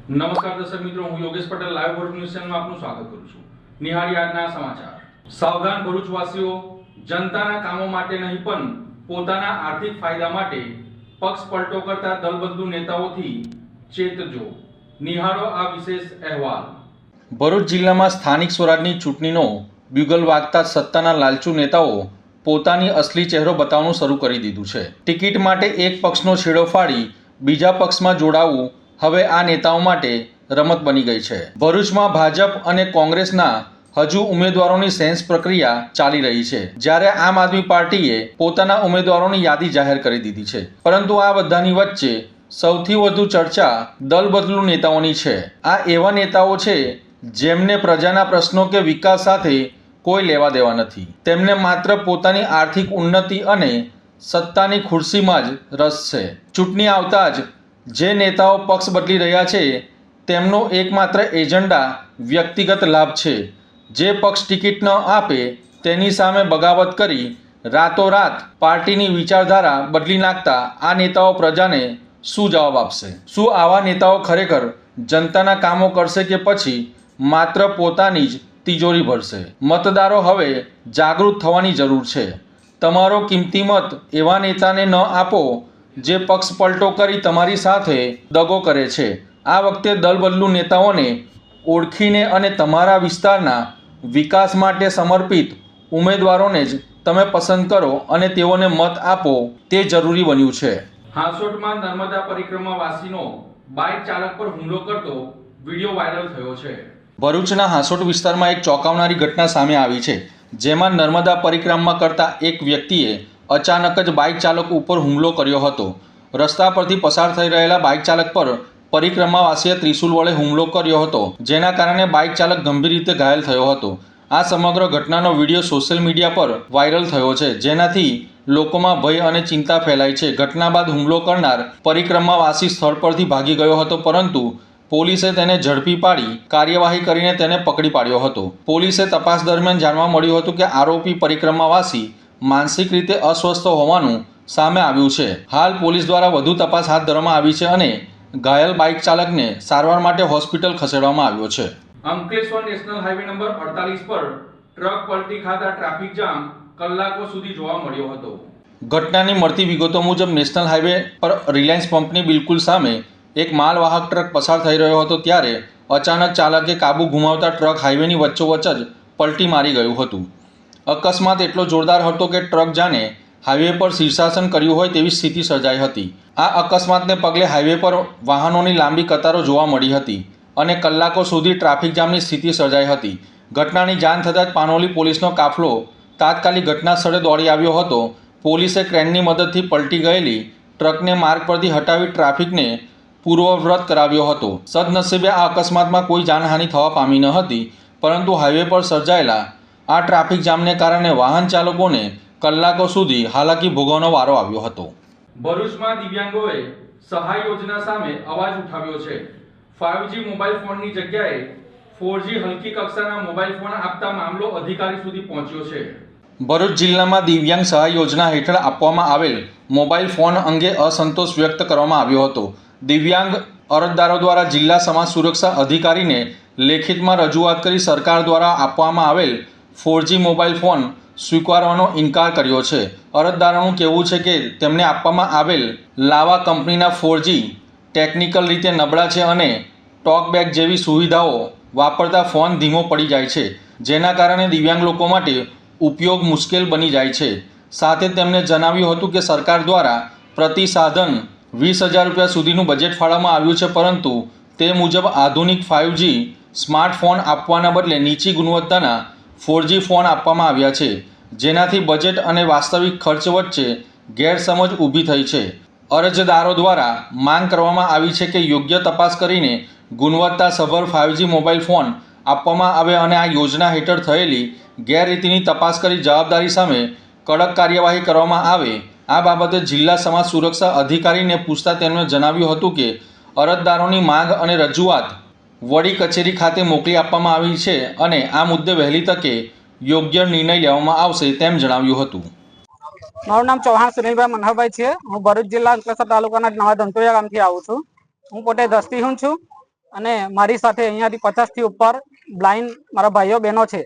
નમસ્કાર દર્શક મિત્રો, હું યોગેશ પટેલ લાઈવ ભરૂચ ન્યૂઝ ચેનલમાં આપનું સ્વાગત કરું છું। નિહાળી આજના સમાચાર। સાવધાન ભરૂચવાસીઓ, જનતાના કામો માટે નહીં પણ પોતાના આર્થિક ફાયદા માટે પક્ષ પલટો કરતા દલબદલુ નેતાઓથી ચેતજો। નિહાળો આ વિશેષ અહેવાલ। ભરૂચ જિલ્લામાં સ્થાનિક સ્વરાજની ચૂંટણીનો બ્યુગલ વાગતા સત્તાના લાલચુ નેતાઓ પોતાની અસલી ચહેરો બતાવવાનું શરૂ કરી દીધું છે। ટિકિટ માટે એક પક્ષનો છેડો ફાડી બીજા પક્ષમાં જોડાવું હવે આ નેતાઓ માટે રમત બની ગઈ છે। ભરૂચમાં ભાજપ અને કોંગ્રેસના હજુ ઉમેદવારોની સેન્સ પ્રક્રિયા ચાલી રહી છે, જ્યારે આમ આદમી પાર્ટીએ પોતાના ઉમેદવારોની યાદી જાહેર કરી દીધી છે। પરંતુ આ બધાની વચ્ચે સૌથી વધુ ચર્ચા દલબદલુ નેતાઓની છે। આ એવા નેતાઓ છે જેમને પ્રજાના પ્રશ્નો કે વિકાસ સાથે કોઈ લેવા દેવા નથી। તેમને માત્ર પોતાની આર્થિક ઉન્નતિ અને સત્તાની ખુરશીમાં જ રસ છે। ચૂંટણી આવતા જ જે નેતાઓ પક્ષ બદલી રહ્યા છે તેમનો એકમાત્ર એજન્ડા વ્યક્તિગત લાભ છે। જે પક્ષ ટિકિટ ન આપે તેની સામે બગાવત કરી રાતોરાત પાર્ટીની વિચારધારા બદલી નાખતા આ નેતાઓ પ્રજાને શું જવાબ આપશે? શું આવા નેતાઓ ખરેખર જનતાના કામો કરશે કે પછી માત્ર પોતાની જ તિજોરી ભરશે? મતદારો હવે જાગૃત થવાની જરૂર છે। તમારો કિંમતી મત એવા નેતાને ન આપો જે પક્ષ પલટો કરી તમારી સાથે દગો કરે છે। આ વખતે દલબદલુ નેતાઓને ઓળખીને અને તમારા વિસ્તારના વિકાસ માટે સમર્પિત ઉમેદવારોને જ તમે પસંદ કરો અને તેઓને મત આપો તે જરૂરી બન્યું છે। હાંસોટમાં નર્મદા પરિક્રમા વાસીનો બાઇક ચાલક પર હુમલો કરતો વિડીયો વાયરલ થયો છે। ભરૂચના હાંસોટ વિસ્તારમાં એક ચોંકાવનારી ઘટના સામે આવી છે, જેમાં નર્મદા પરિક્રમા કરતા એક વ્યક્તિએ અચાનક જ બાઇક ચાલક ઉપર હુમલો કર્યો હતો। રસ્તા પરથી પસાર થઈ રહેલા બાઇક ચાલક પર પરિક્રમાવાસીએ ત્રિશુલ વડે હુમલો કર્યો હતો, જેના કારણે બાઇક ચાલક ગંભીર રીતે ઘાયલ થયો હતો। આ સમગ્ર ઘટનાનો વિડીયો સોશિયલ મીડિયા પર વાયરલ થયો છે, જેનાથી લોકોમાં ભય અને ચિંતા ફેલાઈ છે। ઘટના બાદ હુમલો કરનાર પરિક્રમાવાસી સ્થળ પરથી ભાગી ગયો હતો, પરંતુ પોલીસે તેને ઝડપી પાડી કાર્યવાહી કરીને તેને પકડી પાડ્યો હતો। પોલીસે તપાસ દરમિયાન જાણવા મળ્યું હતું કે આરોપી પરિક્રમાવાસી માનસિક રીતે અસ્વસ્થ હોવાનું સામે આવ્યું છે। હાલ પોલીસ દ્વારા વધુ તપાસ હાથ ધરવામાં આવી છે અને ઘાયલ બાઇક ચાલકને સારવાર માટે હોસ્પિટલ ખસેડવામાં આવ્યો છે। અંકલેશ્વર નેશનલ હાઈવે નંબર 48 પર ટ્રક પલટી ખાતા ટ્રાફિક જામ કલાકો સુધી જોવા મળ્યો હતો। ઘટનાની મળતી વિગતો મુજબ નેશનલ હાઈવે પર રિલાયન્સ પંપની બિલકુલ સામે એક માલવાહક ટ્રક પસાર થઈ રહ્યો હતો, ત્યારે અચાનક ચાલકે કાબુ ગુમાવતા ટ્રક હાઈવેની વચ્ચોવચ્ચ જ પલટી મારી ગયું હતું। અકસ્માત એટલો જોરદાર હતો કે ટ્રક જાણે હાઈવે પર શીર્ષાસન કર્યું હોય તેવી સ્થિતિ સર્જાઈ હતી। આ અકસ્માતને પગલે હાઈવે પર વાહનોની લાંબી કતારો જોવા મળી હતી અને કલાકો સુધી ટ્રાફિક જામની સ્થિતિ સર્જાઈ હતી। ઘટનાની જાણ થતાં જ પાનોલી પોલીસનો કાફલો તાત્કાલિક ઘટના સ્થળે દોડી આવ્યો હતો। પોલીસે ક્રેનની મદદથી પલટી ગયેલી ટ્રકને માર્ગ પરથી હટાવી ટ્રાફિકને પૂર્વવત કરાવ્યો હતો। સદનસીબે આ અકસ્માતમાં કોઈ જાનહાનિ થવા પામી ન હતી, પરંતુ હાઈવે પર સર્જાયેલા આ ટ્રાફિક જામને કારણે વાહન ચાલકોને કલાકો સુધી હાલાકી ભોગવવાનો વારો આવ્યો હતો। ભરૂચમાં દિવ્યાંગોએ સહાય યોજના સામે અવાજ ઉઠાવ્યો છે। 5G મોબાઈલ ફોનની જગ્યાએ 4G હલકી કક્ષાના મોબાઈલ ફોન આપતા મામલો અધિકારી સુધી પહોંચ્યો છે। ભરૂચ જિલ્લામાં દિવ્યાંગ સહાય યોજના હેઠળ આપવામાં આવેલ મોબાઈલ ફોન અંગે અસંતોષ વ્યક્ત કરવામાં આવ્યો હતો। દિવ્યાંગ અરજદારો દ્વારા જિલ્લા સમાજ સુરક્ષા અધિકારીને લેખિતમાં રજૂઆત કરી સરકાર દ્વારા આપવામાં આવેલ 4G મોબાઈલ ફોન સ્વીકારવાનો ઇનકાર કર્યો છે। અરજદારોનું કહેવું છે કે તેમને આપવામાં આવેલ લાવા કંપનીના 4G ટેકનિકલ રીતે નબળા છે અને ટોકબેક જેવી સુવિધાઓ વાપરતા ફોન ધીમો પડી જાય છે, જેના કારણે દિવ્યાંગ લોકો માટે ઉપયોગ મુશ્કેલ બની જાય છે। સાથે તેમણે જણાવ્યું હતું કે સરકાર દ્વારા પ્રતિ સાધન 20,000 રૂપિયા સુધીનું બજેટ ફાળવવામાં આવ્યું છે, પરંતુ તે મુજબ આધુનિક 5G સ્માર્ટફોન આપવાના બદલે નીચી ગુણવત્તાના 4G ફોન આપવામાં આવ્યા છે, જેનાથી બજેટ અને વાસ્તવિક ખર્ચ વચ્ચે ગેરસમજ ઊભી થઈ છે। અરજદારો દ્વારા માંગ કરવામાં આવી છે કે યોગ્ય તપાસ કરીને ગુણવત્તાસભર 5G મોબાઈલ ફોન આપવામાં આવે અને આ યોજના હેઠળ થયેલી ગેરરીતિની તપાસ કરી જવાબદારી સામે કડક કાર્યવાહી કરવામાં આવે। આ બાબતે જિલ્લા સમાજ સુરક્ષા અધિકારીને પૂછતા તેમણે જણાવ્યું હતું કે અરજદારોની માંગ અને રજૂઆત વડી કચેરી ખાતે મોકલી આપવામાં આવી છે અને આ મુદ્દે વહેલી તકે યોગ્ય નિર્ણય લેવામાં આવશે તેમ જણાવ્યું હતું। મારું નામ ચૌહાણ સુનિલભાઈ મનહરભાઈ છે। હું ભરૂચ જિલ્લા અંકલેશ્વર તાલુકાના નવા ધંધોયા ગામથી આવું છું। હું પોતે દ્રષ્ટિહીન છું અને મારી સાથે અહીંયાથી 50થી ઉપર બ્લાઇન્ડ મારા ભાઈઓ બહેનો છે.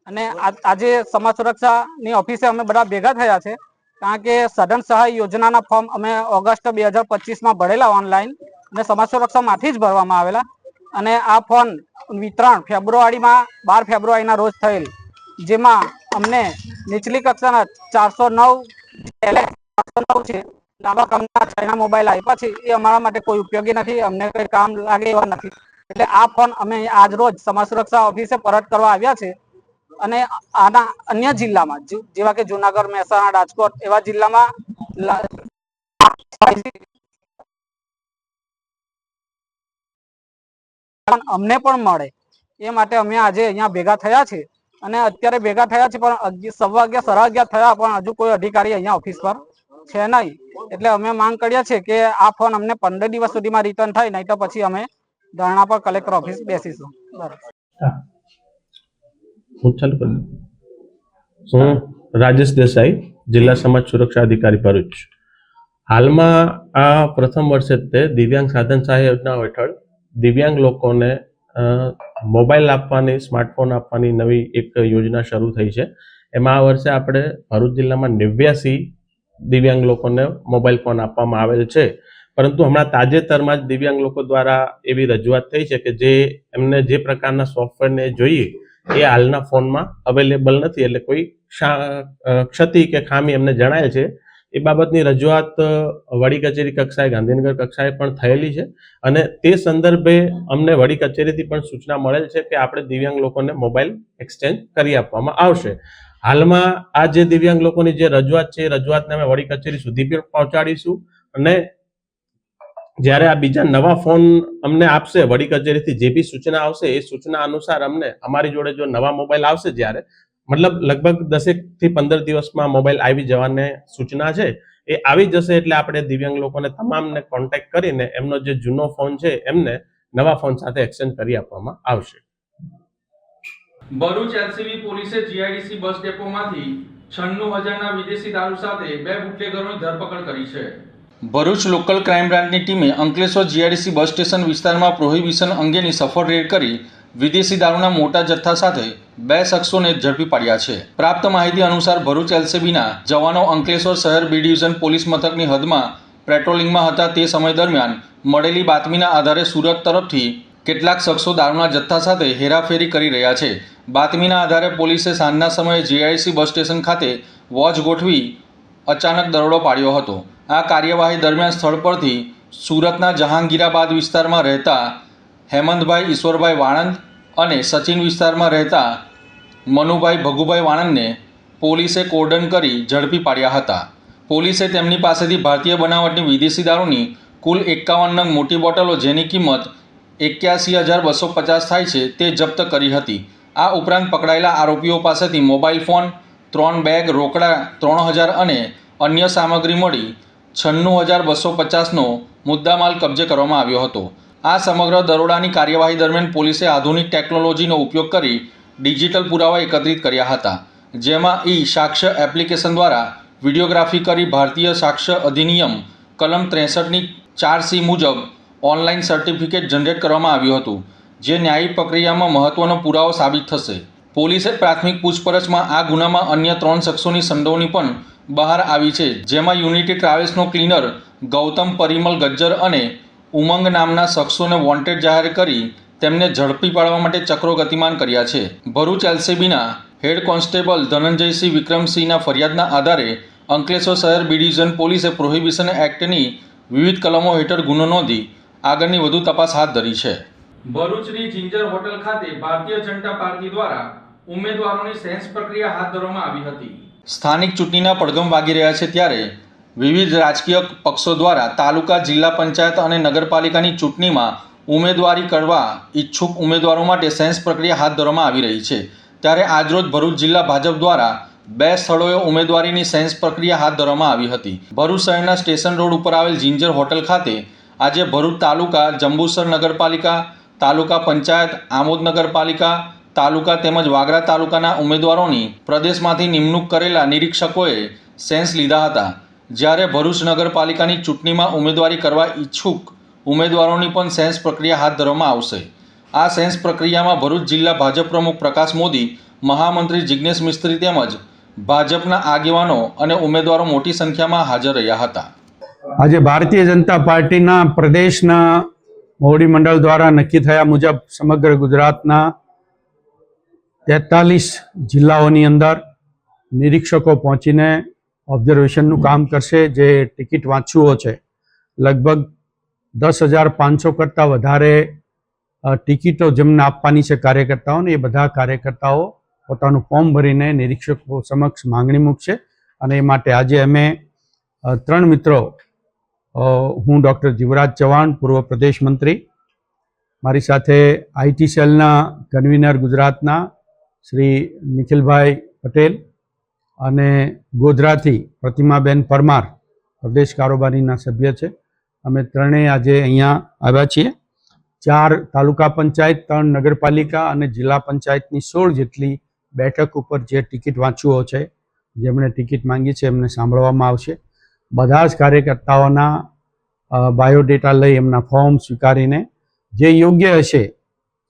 અને આજે સમાજ સુરક્ષાની ઓફિસે અમે બધા ભેગા થયા છે, કારણ કે સઘન સહાય યોજનાના ફોર્મ અમે ઓગસ્ટ 2025માં ભરેલા ઓનલાઈન, અને સમાજ સુરક્ષામાંથી જ ભરવામાં આવેલા. અને આ ફોર્મ વિતરણ ફેબ્રુઆરીમાં 12 ફેબ્રુઆરીના રોજ થયેલ, જેમાં અમને નીચલી કક્ષાના 409 છે લાંબા કામના ચાઇના મોબાઈલ આપ્યા છે. એ અમારા માટે કોઈ ઉપયોગી નથી, અમને કોઈ કામ લાગે એવા નથી. એટલે આ ફોન અમે આજ રોજ સમાજ સુરક્ષા ઓફિસે પરત કરવા આવ્યા છે. અને આના અન્ય જિલ્લામાં જેવા કે જુનાગઢ, મહેસાણા, રાજકોટ એવા જિલ્લામાં અમને પણ મળે એ માટે અમે આજે અહીંયા ભેગા થયા છે. અને અત્યારે ભેગા થયા છે, પણ 11:15 11:30 થયા, પણ હજુ કોઈ અધિકારી અહીંયા ઓફિસ પર છે નહીં. એટલે અમે માંગ કરીએ છીએ કે આ ફોન અમને 15 દિવસ સુધીમાં રિટર્ન થાય, નહીં તો પછી અમે ધરણા પર કલેક્ટર ઓફિસ બેસીશું. હું રાજેશ દેસાઈ, જિલ્લા સમાજ સુરક્ષા અધિકારી ભરૂચ. હાલમાં આ પ્રથમ વર્ષે તે દિવ્યાંગ સાધન સહાય યોજના હેઠળ દિવ્યાંગ લોકોને મોબાઈલ આપવાની, સ્માર્ટફોન આપવાની નવી એક યોજના શરૂ થઈ છે. એમાં આ વર્ષે આપણે ભરૂચ જિલ્લામાં 89 દિવ્યાંગ લોકોને મોબાઈલ ફોન આપવામાં આવેલ છે. પરંતુ હમણાં તાજેતરમાં જ દિવ્યાંગ લોકો દ્વારા એવી રજૂઆત થઈ છે કે જે એમને જે પ્રકારના સોફ્ટવેરને જોઈએ એ હાલના ફોનમાં અવેલેબલ નથી, એટલે કોઈ ક્ષતિ કે ખામી એમને જણાય છે. એ બાબતની રજૂઆત વડી કચેરી કક્ષાએ, ગાંધીનગર કક્ષાએ પણ થયેલી છે. અને તે સંદર્ભે અમને વડી કચેરીથી પણ સૂચના મળેલ છે કે આપણે દિવ્યાંગ લોકોને મોબાઈલ એક્સચેન્જ કરી આપવામાં આવશે. હાલમાં આ જે દિવ્યાંગ લોકોની જે રજૂઆત છે એ રજૂઆતને અમે વડી કચેરી સુધી પણ પહોંચાડીશું. અને જ્યારે આ બીજા નવા ફોન અમને આપશે વડી કચેરીથી, જે બી સૂચના આવશે એ સૂચના અનુસાર અમને અમારી જોડે જો નવા મોબાઈલ આવશે, જ્યારે મતલબ લગભગ 10 થી 15 દિવસમાં મોબાઈલ આવી જવાને સૂચના છે, એ આવી જશે એટલે આપણે દિવ્યાંગ લોકોને તમામને કોન્ટેક્ટ કરીને એમનો જે જૂનો ફોન છે એમને નવા ફોન સાથે એક્સચેન્જ કરી આપવામાં આવશે. ભરૂચ એલસીબી પોલીસે જીઆઈડીસી બસ ડેપોમાંથી 96,000ના વિદેશી દારૂ સાથે 2 બુટલેગરોની ધરપકડ કરી છે. ભરૂચ લોકલ ક્રાઇમ બ્રાન્ચની ટીમે અંકલેશ્વર જીઆઈડીસી બસ સ્ટેશન વિસ્તારમાં પ્રોહિબિશન અંગેની સફળ રેડ કરી વિદેશી દારૂના મોટા જથ્થા સાથે 2 શખ્સોને ઝડપી પાડ્યા છે. પ્રાપ્ત માહિતી અનુસાર ભરૂચ એલસીબીના જવાનો અંકલેશ્વર શહેર બી ડિવિઝન પોલીસ મથકની હદમાં પેટ્રોલિંગમાં હતા. તે સમય દરમિયાન મળેલી બાતમીના આધારે સુરત તરફથી કેટલાક શખ્સો દારૂના જથ્થા સાથે હેરાફેરી કરી રહ્યા છે. બાતમીના આધારે પોલીસે સાંજના સમયે જીઆઈડીસી બસ સ્ટેશન ખાતે વોચ ગોઠવી અચાનક દરોડો પાડ્યો હતો. આ કાર્યવાહી દરમિયાન સ્થળ પરથી સુરતના જહાંગીરાબાદ વિસ્તારમાં રહેતા હેમંતભાઈ ઈશ્વરભાઈ વાણંદ અને સચિન વિસ્તારમાં રહેતા મનુભાઈ ભગુભાઈ વાણંદને પોલીસે કોર્ડન કરી ઝડપી પાડ્યા હતા. પોલીસે તેમની પાસેથી ભારતીય બનાવટની વિદેશી દારૂની કુલ 51 નંગ મોટી બોટલો, જેની કિંમત 81,250 થાય છે, તે જપ્ત કરી હતી. આ ઉપરાંત પકડાયેલા આરોપીઓ પાસેથી મોબાઈલ ફોન, 3 બેગ, રોકડા 3,000 અને અન્ય સામગ્રી મળી 96,250નો મુદ્દામાલ કબજે કરવામાં આવ્યો હતો. આ સમગ્ર દરોડાની કાર્યવાહી દરમિયાન પોલીસે આધુનિક ટેકનોલોજીનો ઉપયોગ કરી ડિજિટલ પુરાવા એકત્રિત કર્યા હતા, જેમાં સાક્ષ્ય એપ્લિકેશન દ્વારા વિડીયોગ્રાફી કરી ભારતીય સાક્ષ્ય અધિનિયમ કલમ 63ની 4C મુજબ ઓનલાઈન સર્ટિફિકેટ જનરેટ કરવામાં આવ્યું હતું, જે ન્યાયિક પ્રક્રિયામાં મહત્વનો પુરાવો સાબિત થશે. પોલીસે પ્રાથમિક પૂછપરછમાં આ ગુનામાં અન્ય 3 શખ્સોની સંડોવણી પણ બહાર આવી છે, જેમાં યુનિટી ટ્રાવેલ્સનો ક્લીનર ગૌતમ પરિમલ ગજ્જર અને ઉમંગ નામના શખ્સોને વોન્ટેડ જાહેર કરી તેમને ઝડપી પાડવા માટે ચક્રો ગતિમાન કર્યા છે. ભરૂચ એલસીબીના હેડ કોન્સ્ટેબલ ધનંજયસિંહ વિક્રમસિંહના ફરિયાદના આધારે અંકલેશ્વર શહેર બી ડિવિઝન પોલીસે પ્રોહિબિશન એક્ટની વિવિધ કલમો હેઠળ ગુનો નોંધી આગળની વધુ તપાસ હાથ ધરી છે. ભરૂચની જિંજર હોટલ ખાતે ભારતીય જનતા પાર્ટી દ્વારા ઉમેદવારોની સેન્સ પ્રક્રિયા હાથ ધરવામાં આવી હતી. સ્થાનિક ચૂંટણીના પડઘમ વાગી રહ્યા છે, ત્યારે વિવિધ રાજકીય પક્ષો દ્વારા તાલુકા, જિલ્લા પંચાયત અને નગરપાલિકાની ચૂંટણીમાં ઉમેદવારી કરવા ઈચ્છુક ઉમેદવારો માટે સેન્સ પ્રક્રિયા હાથ ધરવામાં આવી રહી છે. ત્યારે આજરોજ ભરૂચ જિલ્લા ભાજપ દ્વારા 2 સ્થળોએ ઉમેદવારીની સેન્સ પ્રક્રિયા હાથ ધરવામાં આવી હતી. ભરૂચ શહેરના સ્ટેશન રોડ ઉપર આવેલ જિંજર હોટલ ખાતે આજે ભરૂચ તાલુકા, જંબુસર નગરપાલિકા, તાલુકા પંચાયત, આમોદ નગરપાલિકા, તાલુકા તેમજ વાગરા તાલુકાના ઉમેદવારોની પ્રદેશમાંથી નિમણૂક કરેલા નિરીક્ષકોએ સેન્સ લીધા હતા. જ્યારે ભરૂચ નગરપાલિકાની ચૂંટણીમાં ઉમેદવારી કરવા ઈચ્છુક ઉમેદવારોની પણ સેન્સ પ્રક્રિયા હાથ ધરવામાં આવશે. આ સેન્સ પ્રક્રિયામાં ભરૂચ જિલ્લા ભાજપ પ્રમુખ પ્રકાશ મોદી, મહામંત્રી જિજ્ઞેશ મિસ્ત્રી તેમજ ભાજપના આગેવાનો અને ઉમેદવારો મોટી સંખ્યામાં હાજર રહ્યા હતા. આજે ભારતીય જનતા પાર્ટીના પ્રદેશના મોવડી મંડળ દ્વારા નક્કી થયા મુજબ સમગ્ર ગુજરાતના 43 જિલ્લાઓની અંદર નિરીક્ષકો પહોંચીને ઓબ્ઝર્વેશનનું કામ કરશે. જે ટિકિટ વાંચુઓ છે, લગભગ 10,500 કરતાં વધારે ટિકિટો જેમને આપવાની છે કાર્યકર્તાઓને, એ બધા કાર્યકર્તાઓ પોતાનું ફોર્મ ભરીને નિરીક્ષકો સમક્ષ માંગણી મૂકશે. અને એ માટે આજે અમે 3 મિત્રો, હું ડૉક્ટર જીવરાજ ચૌહાણ, પૂર્વ પ્રદેશ મંત્રી, મારી સાથે આઈટી સેલના કન્વીનર ગુજરાતના શ્રી નિખિલભાઈ પટેલ અને ગોધરાથી પ્રતિમાબેન પરમાર પ્રદેશ કારોબારીના સભ્ય છે. અમે ત્રણેય આજે અહીંયા આવ્યા છીએ. 4 તાલુકા પંચાયત, 3 નગરપાલિકા અને જિલ્લા પંચાયતની 16 જેટલી બેઠક ઉપર જે ટિકિટ વાંચુઓ છે, જેમણે ટિકિટ માંગી છે, એમને સાંભળવામાં આવશે. બધા જ કાર્યકર્તાઓના બાયોડેટા લઈ એમના ફોર્મ સ્વીકારીને જે યોગ્ય હશે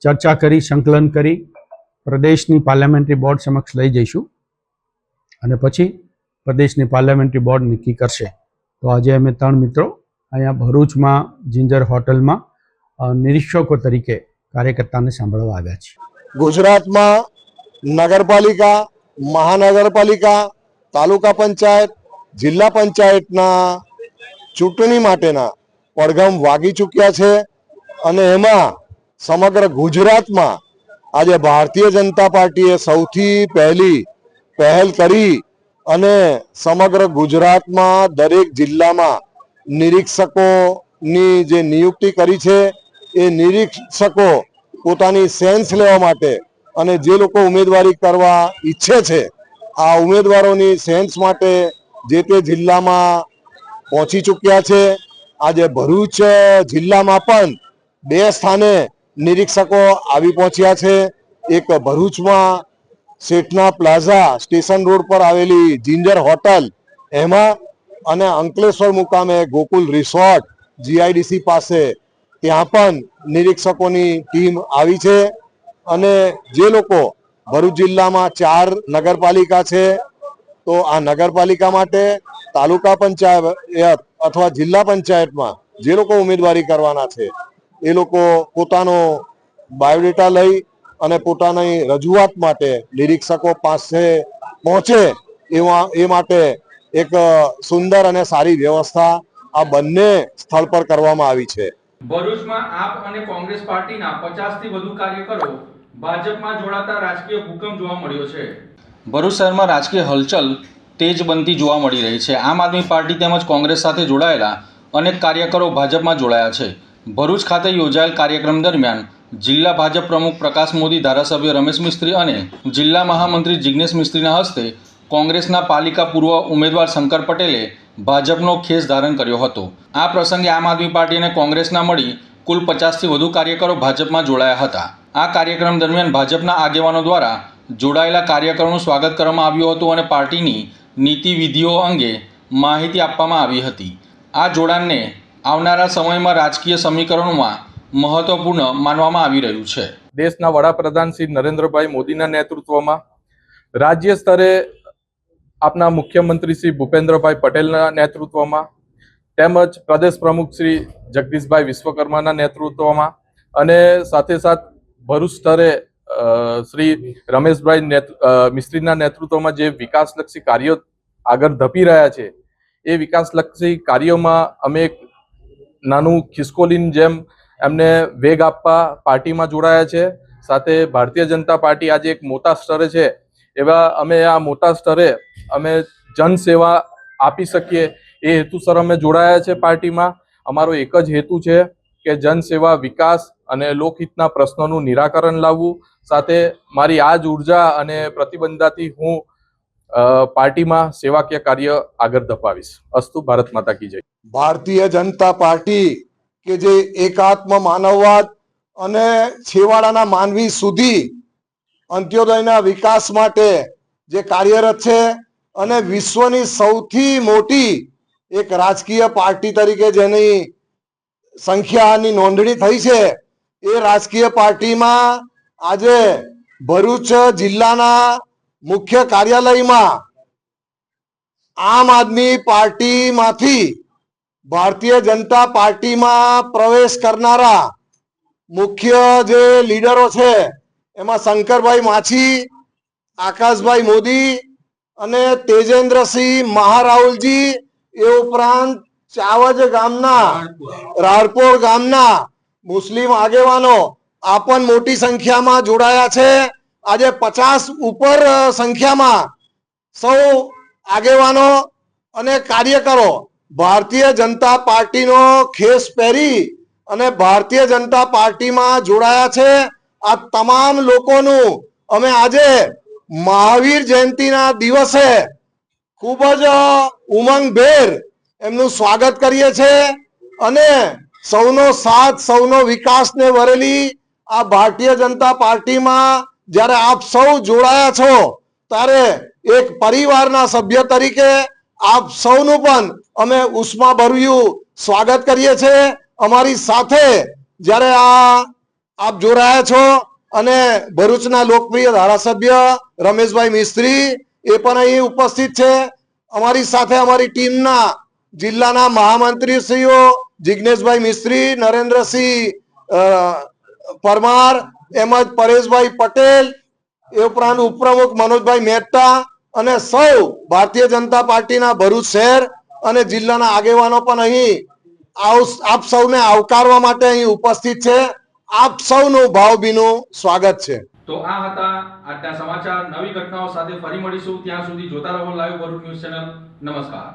ચર્ચા કરી, સંકલન કરી પ્રદેશની પાર્લામેન્ટરી બોર્ડ સમક્ષ લઈ જઈશું અને પછી પ્રદેશની પાર્લામેન્ટરી બોર્ડ નક્કી કરશે. તો આજે અમે 3 મિત્રો અહીંયા ભરૂચમાં જિંજર હોટલમાં નિરીક્ષકો તરીકે કાર્યકર્તાને સાંભળવા આવ્યા છીએ. ગુજરાતમાં નગરપાલિકા, મહાનગરપાલિકા, તાલુકા પંચાયત, જિલ્લા પંચાયતના ચૂંટણી માટેના પડઘમ વાગી ચૂક્યા છે અને એમાં સમગ્ર ગુજરાતમાં આજે ભારતીય જનતા પાર્ટીએ સૌથી પહેલી પહેલ કરી અને સમગ્ર ગુજરાતમાં દરેક જિલ્લામાં નિરીક્ષકોની જે નિયુક્તિ કરી છે, એ નિરીક્ષકો પોતાની સેન્સ લેવા માટે અને જે લોકો ઉમેદવારી કરવા ઈચ્છે છે, આ ઉમેદવારોની સેન્સ માટે જે તે જિલ્લામાં પહોંચી ચૂક્યા છે. આજે ભરૂચ જિલ્લામાં પણ 2 સ્થાને નિરીક્ષકો આવી પહોંચ્યા છે. એક ભરૂચમાં શેઠના પ્લાઝા સ્ટેશન રોડ પર આવેલી જિંજર હોટલ એમાં, અને અંકલેશ્વર મુકામે ગોકુલ રિસોર્ટ જીઆઈડીસી પાસે, ત્યાં પણ નિરીક્ષકોની ટીમ આવી છે. અને જે લોકો ભરૂચ જિલ્લામાં 4 નગરપાલિકા છે, તો આ નગરપાલિકા માટે તાલુકા પંચાયત અથવા જિલ્લા પંચાયતમાં જે લોકો ઉમેદવારી કરવાના છે, એ લોકો પોતાનો બાયોડેટા લઈ અને પોતાની રજૂઆત માટે નિરીક્ષકો પાસે પહોંચે એ માટે એક સુંદર અને સારી વ્યવસ્થા આ બંને સ્થળ પર કરવામાં આવી છે. ભરૂચમાં આપ અને કોંગ્રેસ પાર્ટીના 50 થી વધુ કાર્યકરો ભાજપમાં જોડાતા રાજકીય ભૂકંપ જોવા મળ્યો છે. ભરૂચ શહેરમાં રાજકીય હલચલ તેજ બનતી જોવા મળી રહી છે. આમ આદમી પાર્ટી તેમજ કોંગ્રેસ સાથે જોડાયેલા અનેક કાર્યકરો ભાજપમાં જોડાયા છે. ભરૂચ ખાતે યોજાયેલ કાર્યક્રમ દરમિયાન જિલ્લા ભાજપ પ્રમુખ પ્રકાશ મોદી, ધારાસભ્ય રમેશ મિસ્ત્રી અને જિલ્લા મહામંત્રી જિજ્ઞેશ મિસ્ત્રીના હસ્તે કોંગ્રેસના પાલિકા પૂર્વ ઉમેદવાર શંકર પટેલે ભાજપનો ખેસ ધારણ કર્યો હતો. આ પ્રસંગે આમ આદમી પાર્ટી અને કોંગ્રેસના મળી કુલ 50 થી વધુ કાર્યકરો ભાજપમાં જોડાયા હતા. આ કાર્યક્રમ દરમિયાન ભાજપના આગેવાનો દ્વારા જોડાયેલા કાર્યકરોનું સ્વાગત કરવામાં આવ્યું હતું અને પાર્ટીની નીતિ વિધિઓ અંગે માહિતી આપવામાં આવી હતી. આ જોડાણને આવનારા સમયમાં રાજકીય સમીકરણોમાં મહત્વપૂર્ણ માનવામાં આવી રહ્યું છે. દેશના વડાપ્રધાન શ્રી નરેન્દ્રભાઈ મોદીના નેતૃત્વમાં, રાજ્ય સ્તરે આપના મુખ્યમંત્રી શ્રી ભૂપેન્દ્રભાઈ પટેલના નેતૃત્વમાં, તેમજ પ્રદેશ પ્રમુખ શ્રી જગદીશભાઈ વિશ્વકર્માના નેતૃત્વમાં અને સાથે સાથ ભરૂચ સ્તરે શ્રી રમેશભાઈ મિસ્ત્રીના નેતૃત્વમાં જે વિકાસલક્ષી કાર્યો આગળ ધપી રહ્યા છે, એ વિકાસલક્ષી કાર્યોમાં અમે એક નાનું ખિસકોલીની જેમ એમને વેગ આપવા પાર્ટીમાં જોડાયા છે. સાથે ભારતીય જનતા પાર્ટી આજે એક મોટા સ્તરે છે, એવા અમે આ મોટા સ્તરે અમે જનસેવા આપી શકીએ એ હેતુસર અમે જોડાયા છે પાર્ટીમાં. અમારો એક જ હેતુ છે કે જનસેવા, વિકાસ અને લોકહિતના પ્રશ્નોનું નિરાકરણ લાવવું. સાથે મારી આ જ ઉર્જા અને પ્રતિબદ્ધતાથી હું પાર્ટીમાં સેવાકીય કાર્ય આગળ ધપાવીશ. અસ્તુ. ભારત માતા કી જય. ભારતીય જનતા પાર્ટી કે જે એકાત્મ માનવવાદ અને છેવાડાના માનવી સુધી અંત્યોદયના વિકાસ માટે જે કાર્યરત છે અને વિશ્વની સૌથી મોટી એક રાજકીય પાર્ટી તરીકે જેની સંખ્યાની નોંધણી થઈ છે એ રાજકીય પાર્ટીમાં આજે ભરૂચ જિલ્લાના મુખ્ય કાર્યાલયમાં આમ આદમી પાર્ટીમાંથી ભારતીય જનતા પાર્ટીમાં પ્રવેશ કરનારા મુખ્ય જે લીડરો છે એમાં શંકરભાઈ માછી, આકાશભાઈ મોદી અને તેજેન્દ્રસિંહ મહારાઉલજી, એ ઉપરાંત ચાવજ ગામના રાળપોર ગામના મુસ્લિમ આગેવાનો આ પણ મોટી સંખ્યામાં જોડાયા છે. આજે 50 ઉપર સંખ્યામાં સૌ આગેવાનો અને કાર્યકરો ભારતીય જનતા પાર્ટીનો ખેસ પહેરી અને ભારતીય જનતા પાર્ટીમાં જોડાયા છે. આ તમામ લોકોનું અમે આજે મહાવીર જયંતિના દિવસે ખૂબ જ ઉમંગભેર એમનું સ્વાગત કરીએ છીએ અને સૌનો સાથ, સૌનો વિકાસને વરેલી આ ભારતીય જનતા પાર્ટીમાં જ્યારે આપ સૌ જોડાયા છો ત્યારે એક પરિવારના સભ્ય તરીકે આપ સૌનું પણ અમે ઉષ્માભર્યું સ્વાગત કરીએ છીએ. અમારી સાથે જ્યારે આપ જોડાયા છો અને ભરૂચના લોકપ્રિય ધારાસભ્ય રમેશભાઈ મિસ્ત્રી એ પણ અહીં ઉપસ્થિત છે. અમારી સાથે અમારી ટીમના જિલ્લાના મહામંત્રીશ્રીઓ જિજ્ઞેશભાઈ મિસ્ત્રી, નરેન્દ્રસિંહ પરમાર એમજ પરેશભાઈ પટેલ, એ ઉપરાંત ઉપપ્રમુખ મનોજભાઈ મહેતા અને સૌ ભારતીય જનતા પાર્ટીના ભરૂચ શહેર અને જિલ્લાના આગેવાનો પણ અહીં આપ સૌને આવકારવા માટે અહીં ઉપસ્થિત છે. આપ સૌનું ભાવભીનું સ્વાગત છે. તો આ હતા આજના સમાચાર. નવી ઘટનાઓ સાથે ફરી મળીશું. ત્યાં સુધી જોતા રહો લાઈવ ભરૂચ ન્યૂઝ ચેનલ. નમસ્કાર.